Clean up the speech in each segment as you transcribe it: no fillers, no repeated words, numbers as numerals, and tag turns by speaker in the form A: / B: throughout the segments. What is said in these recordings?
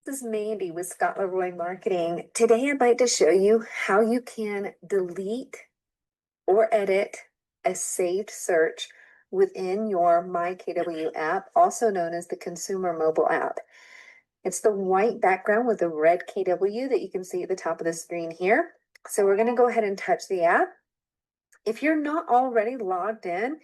A: This is Mandy with Scott Leroy Marketing. Today I'd like to show you how you can delete or edit a saved search within your MyKW app, also known as the consumer mobile app. It's the white background with the red KW that you can see at the top of the screen here. So we're going to go ahead and touch the app. If you're not already logged in,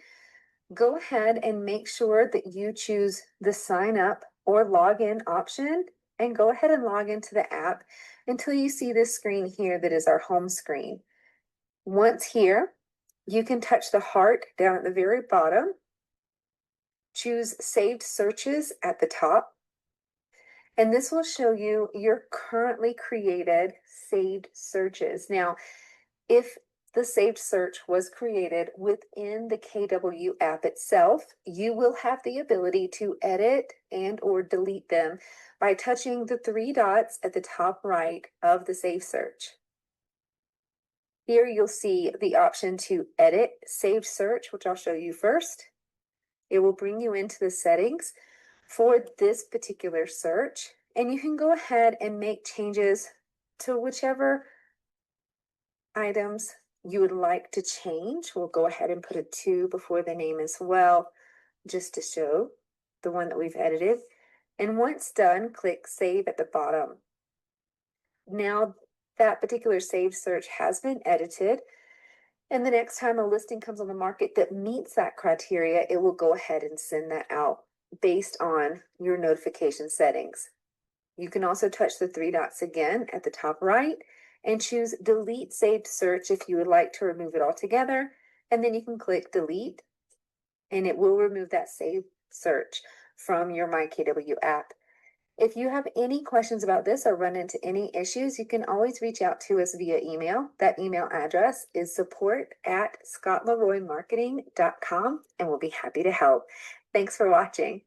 A: go ahead and make sure that you choose the sign up or log in option and go ahead and log into the app until you see this screen here that is our home screen. Once here, you can touch the heart down at the very bottom, choose saved searches at the top, and this will show you your currently created saved searches. Now, if the saved search was created within the KW app itself, you will have the ability to edit and or delete them by touching the three dots at the top right of the saved search. Here you'll see the option to edit saved search, which I'll show you first. It will bring you into the settings for this particular search, and you can go ahead and make changes to whichever items you would like to change. We'll go ahead and put a 2 before the name as well, just to show the one that we've edited. And once done, click Save at the bottom. Now that particular saved search has been edited, and the next time a listing comes on the market that meets that criteria, it will go ahead and send that out based on your notification settings. You can also touch the three dots again at the top right and choose Delete Saved Search if you would like to remove it altogether. And then you can click Delete, and it will remove that saved search from your MyKW app. If you have any questions about this or run into any issues, you can always reach out to us via email. That email address is support@scottleroymarketing.com, and we'll be happy to help. Thanks for watching.